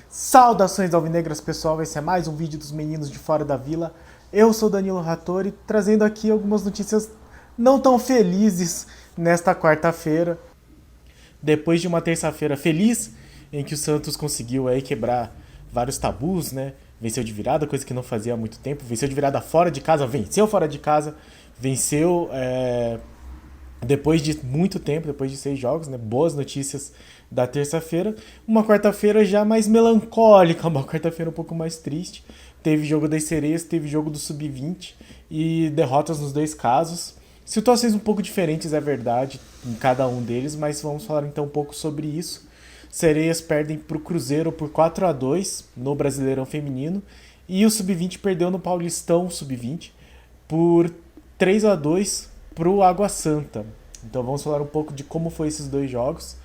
Saudações alvinegras, pessoal, esse é mais um vídeo dos meninos de fora da vila. Eu sou Danilo Rattori, trazendo aqui algumas notícias não tão felizes nesta quarta-feira. Depois de uma terça-feira feliz, em que o Santos conseguiu aí quebrar vários tabus, né? Venceu de virada, coisa que não fazia há muito tempo. Venceu de virada fora de casa, venceu fora de casa. Venceu depois de muito tempo, depois de 6 jogos, né? Boas notícias da terça-feira. Uma quarta-feira já mais melancólica, uma quarta-feira um pouco mais triste. Teve jogo das sereias, teve jogo do Sub-20 e derrotas nos dois casos. Situações um pouco diferentes, é verdade, em cada um deles, mas vamos falar então um pouco sobre isso. Sereias perdem para o Cruzeiro por 4-2 no Brasileirão Feminino e o Sub-20 perdeu no Paulistão Sub-20 por 3-2 para o Água Santa. Então vamos falar um pouco de como foi esses dois jogos.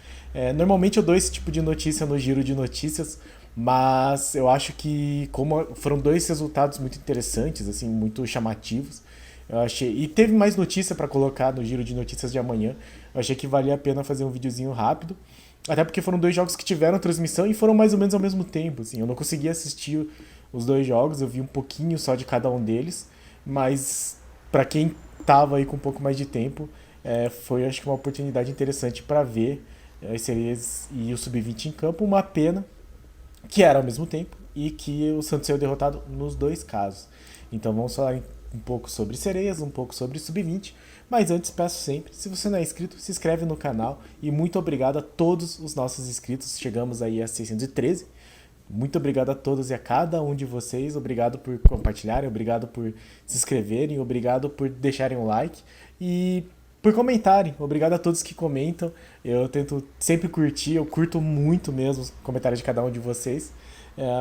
Normalmente eu dou esse tipo de notícia no giro de notícias, mas eu acho que como foram dois resultados muito interessantes, assim, muito chamativos, eu achei, e teve mais notícia para colocar no giro de notícias de amanhã, eu achei que valia a pena fazer um videozinho rápido, até porque foram dois jogos que tiveram transmissão e foram mais ou menos ao mesmo tempo, assim, eu não consegui assistir os dois jogos, eu vi um pouquinho só de cada um deles, mas para quem tava aí com um pouco mais de tempo, foi acho que uma oportunidade interessante para ver as sereias e o Sub-20 em campo. Uma pena que era ao mesmo tempo e que o Santos saiu derrotado nos dois casos. Então vamos falar um pouco sobre sereias, um pouco sobre Sub-20, mas antes peço sempre, se você não é inscrito, se inscreve no canal e muito obrigado a todos os nossos inscritos, chegamos aí a 613. Muito obrigado a todos e a cada um de vocês, obrigado por compartilharem, obrigado por se inscreverem, obrigado por deixarem um like e por comentarem. Obrigado a todos que comentam. Eu tento sempre curtir, eu curto muito mesmo os comentários de cada um de vocês.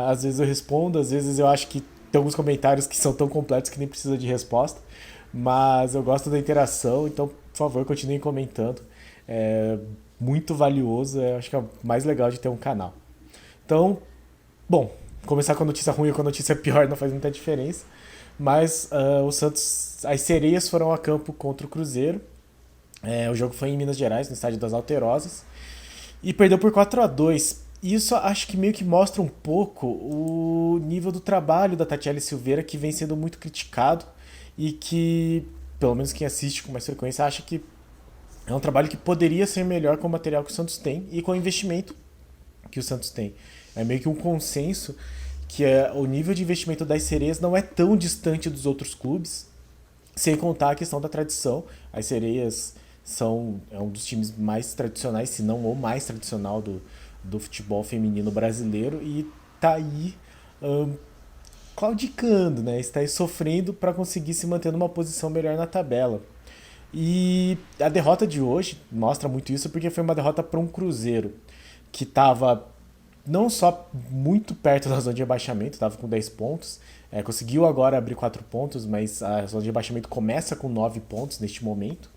Às vezes eu respondo, às vezes eu acho que tem alguns comentários que são tão completos que nem precisa de resposta. Mas eu gosto da interação, então, por favor, continuem comentando. É muito valioso, acho que é o mais legal de ter um canal. Então, bom, começar com a notícia ruim ou com a notícia pior não faz muita diferença. Mas o Santos, as sereias foram a campo contra o Cruzeiro. O jogo foi em Minas Gerais, no estádio das Alterosas, e perdeu por 4-2. Isso acho que meio que mostra um pouco o nível do trabalho da Tatiele Silveira, que vem sendo muito criticado e que, pelo menos quem assiste com mais frequência, acha que é um trabalho que poderia ser melhor com o material que o Santos tem e com o investimento que o Santos tem. É meio que um consenso que o nível de investimento das sereias não é tão distante dos outros clubes, sem contar a questão da tradição. As sereias é um dos times mais tradicionais, se não o mais tradicional do futebol feminino brasileiro, e tá aí claudicando, né? Está aí sofrendo para conseguir se manter numa posição melhor na tabela. E a derrota de hoje mostra muito isso, porque foi uma derrota para um Cruzeiro que estava não só muito perto da zona de rebaixamento, estava com 10 pontos, conseguiu agora abrir 4 pontos, mas a zona de rebaixamento começa com 9 pontos neste momento.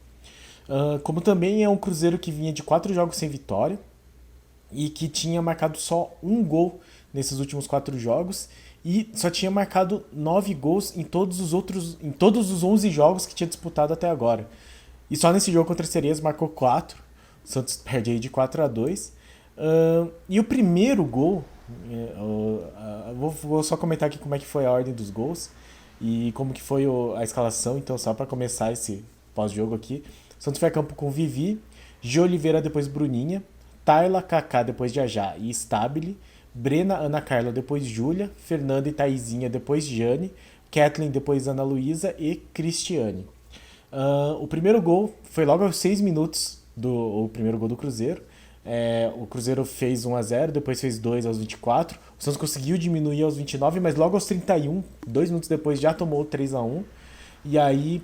Como também é um Cruzeiro que vinha de 4 jogos sem vitória e que tinha marcado só um gol nesses últimos 4 jogos e só tinha marcado 9 gols em todos os 11 jogos que tinha disputado até agora. E só nesse jogo contra as Sereias marcou 4. O Santos perde aí de 4-2. E o primeiro gol, vou só comentar aqui como é que foi a ordem dos gols e como que foi a escalação, então só para começar esse pós-jogo aqui. O Santos foi a campo com Vivi, Gio Oliveira depois Bruninha, Tayla, Kaká depois Jajá e Stabile, Brena, Ana Carla depois Júlia, Fernanda e Taizinha depois Jane, Kathleen depois Ana Luísa e Cristiane. O primeiro gol foi logo aos 6 minutos o primeiro gol do Cruzeiro. O Cruzeiro fez 1-0, depois fez 2 aos 24. O Santos conseguiu diminuir aos 29, mas logo aos 31, 2 minutos depois, já tomou 3-1. E aí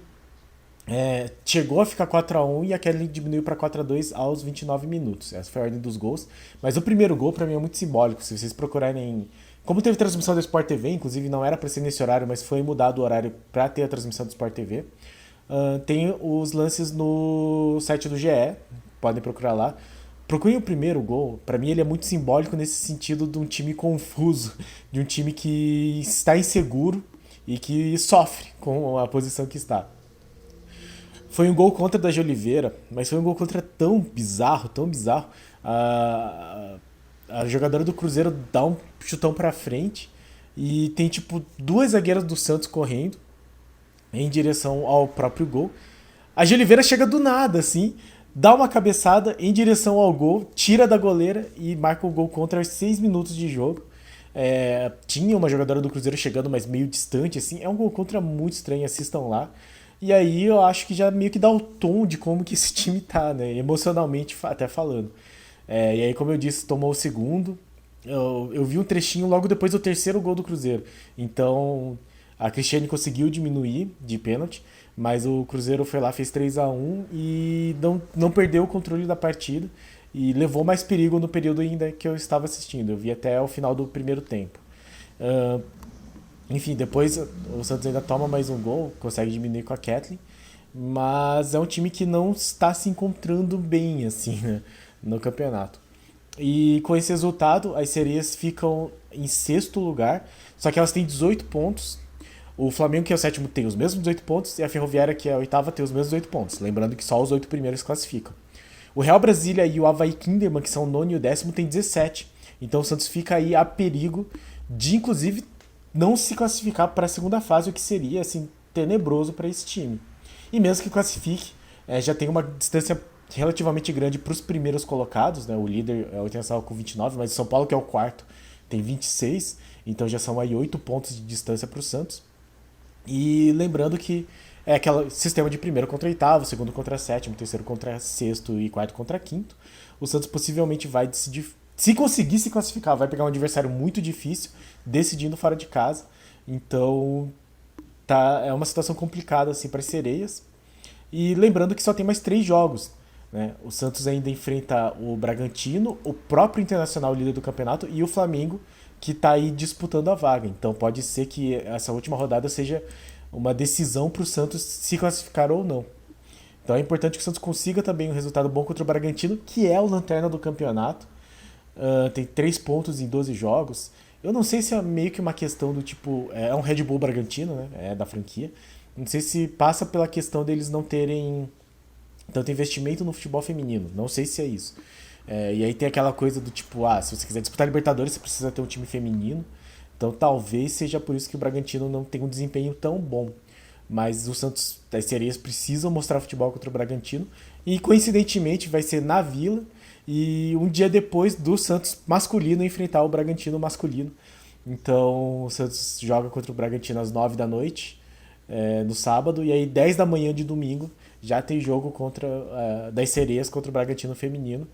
chegou a ficar 4-1 e a Kelly diminuiu para 4-2 aos 29 minutos. Essa foi a ordem dos gols. Mas o primeiro gol, para mim, é muito simbólico. Se vocês procurarem. Como teve transmissão do Sport TV, inclusive não era para ser nesse horário, mas foi mudado o horário para ter a transmissão do Sport TV. Tem os lances no site do GE, podem procurar lá. Procurem o primeiro gol. Para mim ele é muito simbólico nesse sentido de um time confuso, de um time que está inseguro e que sofre com a posição que está. Foi um gol contra da de Oliveira, mas foi um gol contra tão bizarro, tão bizarro. A jogadora do Cruzeiro dá um chutão pra frente e tem tipo duas zagueiras do Santos correndo em direção ao próprio gol. A de Oliveira chega do nada, assim, dá uma cabeçada em direção ao gol, tira da goleira e marca o gol contra aos 6 minutos de jogo. Tinha uma jogadora do Cruzeiro chegando, mas meio distante, assim. É um gol contra muito estranho, assistam lá. E aí eu acho que já meio que dá o tom de como que esse time tá, né? Emocionalmente até falando. E aí, como eu disse, tomou o segundo. Eu vi um trechinho logo depois do terceiro gol do Cruzeiro. Então, a Cristiane conseguiu diminuir de pênalti, mas o Cruzeiro foi lá, fez 3-1 e não perdeu o controle da partida e levou mais perigo no período ainda que eu estava assistindo. Eu vi até o final do primeiro tempo. Uh, Enfim, depois o Santos ainda toma mais um gol, consegue diminuir com a Kathleen, mas é um time que não está se encontrando bem assim, né, no campeonato. E com esse resultado, as Sereias ficam em sexto lugar, só que elas têm 18 pontos. O Flamengo, que é o sétimo, tem os mesmos 18 pontos, e a Ferroviária, que é a oitava, tem os mesmos 18 pontos. Lembrando que só os 8 primeiros classificam. O Real Brasília e o Avaí Kinderman, que são o nono e o décimo, tem 17. Então o Santos fica aí a perigo de, inclusive, não se classificar para a segunda fase, o que seria assim tenebroso para esse time. E mesmo que classifique, já tem uma distância relativamente grande para os primeiros colocados, né? O líder é o Internacional com 29, mas o São Paulo, que é o quarto, tem 26, então já são aí 8 pontos de distância para o Santos. E lembrando que é aquele sistema de primeiro contra oitavo, segundo contra sétimo, terceiro contra sexto e quarto contra quinto. O Santos possivelmente vai decidir, se conseguir se classificar, vai pegar um adversário muito difícil, decidindo fora de casa. Então é uma situação complicada assim para as Sereias. E lembrando que só tem mais 3 jogos. Né? O Santos ainda enfrenta o Bragantino, o próprio Internacional líder do campeonato e o Flamengo, que está aí disputando a vaga. Então pode ser que essa última rodada seja uma decisão para o Santos se classificar ou não. Então é importante que o Santos consiga também um resultado bom contra o Bragantino, que é o lanterna do campeonato. Tem 3 pontos em 12 jogos. Eu não sei se é meio que uma questão do tipo... É um Red Bull Bragantino, né? É da franquia. Não sei se passa pela questão deles não terem tanto investimento no futebol feminino. Não sei se é isso. E aí tem aquela coisa do tipo, se você quiser disputar Libertadores, você precisa ter um time feminino. Então talvez seja por isso que o Bragantino não tem um desempenho tão bom. Mas o Santos, as Sereias, precisam mostrar futebol contra o Bragantino. E coincidentemente vai ser na Vila. E um dia depois do Santos masculino enfrentar o Bragantino masculino. Então o Santos joga contra o Bragantino às 9 da noite, no sábado. E aí 10 da manhã de domingo já tem jogo das Sereias contra o Bragantino feminino.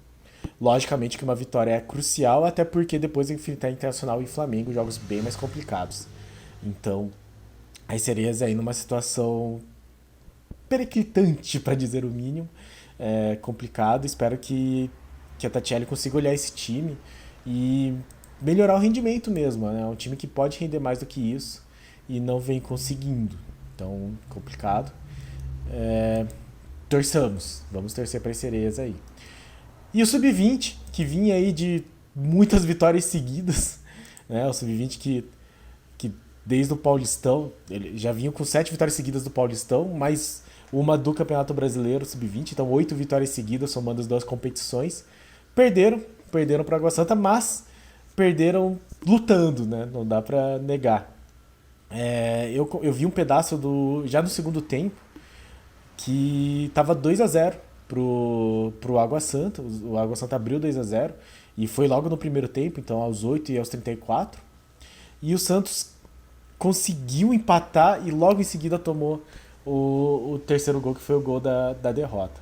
Logicamente que uma vitória é crucial, até porque depois enfrentar Internacional e Flamengo, jogos bem mais complicados. Então, as Sereias aí numa situação periclitante, para dizer o mínimo, complicado. Espero que a Tatiele consiga olhar esse time e melhorar o rendimento mesmo. Né? É um time que pode render mais do que isso e não vem conseguindo. Então, complicado. Torçamos. Vamos torcer para as Sereias aí. E o Sub-20, que vinha aí de muitas vitórias seguidas, né? O Sub-20 que desde o Paulistão, ele já vinha com 7 vitórias seguidas do Paulistão, mais uma do Campeonato Brasileiro Sub-20, então 8 vitórias seguidas, somando as 2 competições. Perderam para Água Santa, mas perderam lutando, né? Não dá para negar. Eu vi um pedaço já no segundo tempo, que tava 2-0 pro Água Santa. O Água Santa abriu 2-0 e foi logo no primeiro tempo, então aos 8 e aos 34. E o Santos conseguiu empatar e logo em seguida tomou o terceiro gol, que foi o gol da derrota.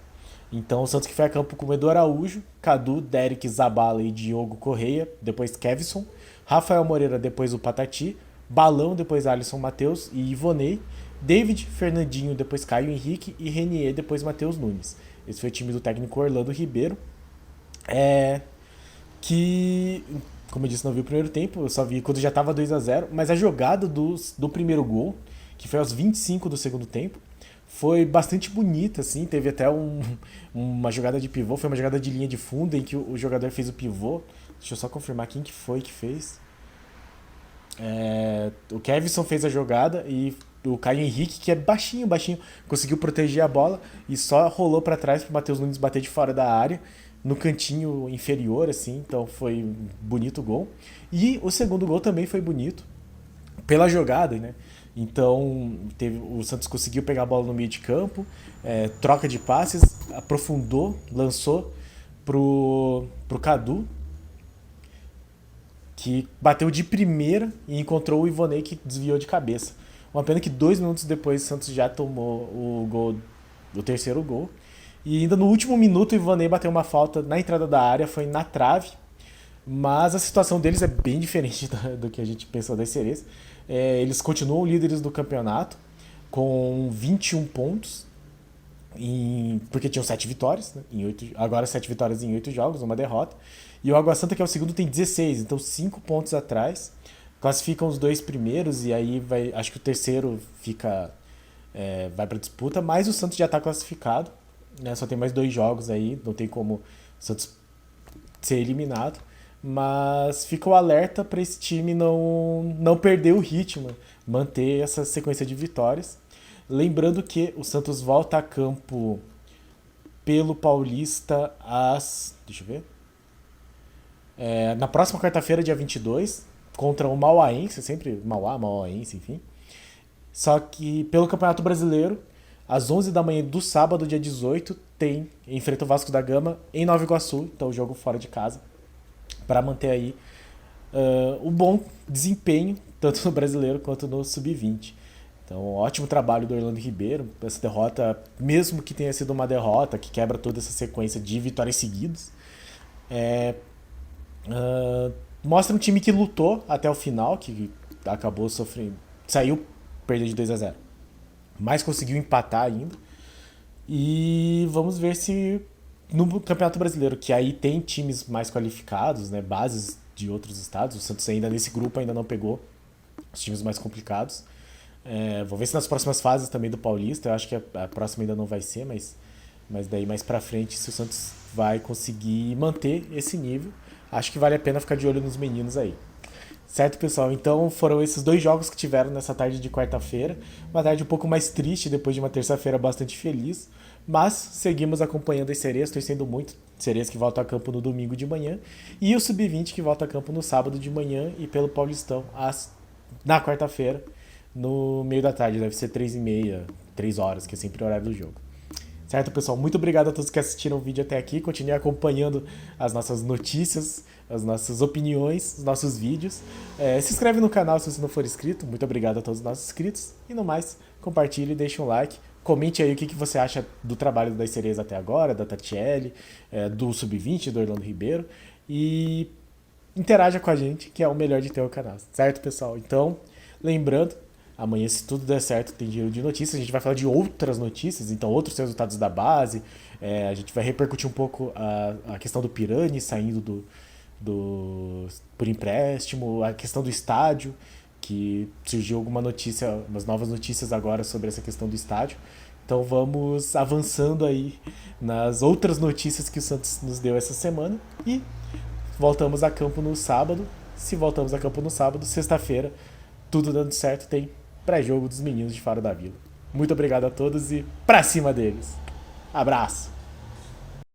Então o Santos que foi a campo com Edu Araújo, Cadu, Derek, Zabala e Diogo Correia, depois Kevson, Rafael Moreira, depois o Patati, Balão, depois Alisson Matheus e Ivonei, David, Fernandinho, depois Caio Henrique e Renier, depois Matheus Nunes. Esse foi o time do técnico Orlando Ribeiro. Que, como eu disse, não vi o primeiro tempo, eu só vi quando já estava 2-0, mas a jogada do primeiro gol, que foi aos 25 do segundo tempo, foi bastante bonita, assim, teve até uma jogada de pivô, foi uma jogada de linha de fundo em que o jogador fez o pivô. Deixa eu só confirmar quem que foi que fez. O Kevson fez a jogada e o Caio Henrique, que é baixinho, baixinho, conseguiu proteger a bola e só rolou para trás para o Matheus Nunes bater de fora da área, no cantinho inferior, assim, então foi um bonito gol. E o segundo gol também foi bonito, pela jogada, né? Então o Santos conseguiu pegar a bola no meio de campo, troca de passes, aprofundou, lançou pro Cadu, que bateu de primeira e encontrou o Ivonei, que desviou de cabeça. Uma pena que 2 minutos depois o Santos já tomou o gol, o terceiro gol. E ainda no último minuto o Ivonei bateu uma falta na entrada da área, foi na trave. Mas a situação deles é bem diferente do que a gente pensou das Sereias. Eles continuam líderes do campeonato com 21 pontos, porque tinham 7 vitórias, né, agora 7 vitórias em 8 jogos, uma derrota. E o Água Santa, que é o segundo, tem 16, então 5 pontos atrás. Classificam os 2 primeiros e aí acho que o terceiro vai para disputa, mas o Santos já está classificado, né, só tem mais 2 jogos aí, não tem como o Santos ser eliminado. Mas fica o alerta para esse time não perder o ritmo, manter essa sequência de vitórias. Lembrando que o Santos volta a campo pelo Paulista deixa eu ver. Na próxima quarta-feira, dia 22, contra o Mauaense, sempre Mauaense, enfim. Só que pelo Campeonato Brasileiro, às 11 da manhã do sábado, dia 18, enfrenta o Vasco da Gama em Nova Iguaçu, então o jogo fora de casa, para manter aí o bom desempenho, tanto no Brasileiro quanto no Sub-20. Então, ótimo trabalho do Orlando Ribeiro. Essa derrota, mesmo que tenha sido uma derrota que quebra toda essa sequência de vitórias seguidas, mostra um time que lutou até o final, que acabou sofrendo, saiu perdendo de 2-0, mas conseguiu empatar ainda. E vamos ver se no Campeonato Brasileiro, que aí tem times mais qualificados, né, bases de outros estados, o Santos ainda nesse grupo ainda não pegou os times mais complicados. Vou ver se nas próximas fases também do Paulista, eu acho que a próxima ainda não vai ser, mas daí mais pra frente, se o Santos vai conseguir manter esse nível, acho que vale a pena ficar de olho nos meninos aí. Certo, pessoal? Então foram esses 2 jogos que tiveram nessa tarde de quarta-feira. Uma tarde um pouco mais triste depois de uma terça-feira bastante feliz. Mas seguimos acompanhando as Sereias, torcendo muito. Sereias que voltam a campo no domingo de manhã. E o Sub-20 que volta a campo no sábado de manhã e pelo Paulistão na quarta-feira, no meio da tarde. Deve ser 3h30, 3 horas, que é sempre o horário do jogo. Certo, pessoal? Muito obrigado a todos que assistiram o vídeo até aqui. Continue acompanhando as nossas notícias, as nossas opiniões, os nossos vídeos. Se inscreve no canal se você não for inscrito. Muito obrigado a todos os nossos inscritos. E no mais, compartilhe, deixe um like. Comente aí o que você acha do trabalho das Sereias até agora, da Tatiele, do Sub-20, do Orlando Ribeiro. E interaja com a gente, que é o melhor de ter o canal. Certo, pessoal? Então, lembrando, amanhã, se tudo der certo, tem Giro de Notícias. A gente vai falar de outras notícias, então outros resultados da base. A gente vai repercutir um pouco a questão do Pirani saindo por empréstimo, a questão do estádio, que surgiu alguma notícia, umas novas notícias agora sobre essa questão do estádio. Então vamos avançando aí nas outras notícias que o Santos nos deu essa semana. E voltamos a campo no sábado. Se voltamos a campo no sábado, sexta-feira, tudo dando certo, tem pré-jogo dos meninos de Faro da Vila. Muito obrigado a todos e pra cima deles. Abraço!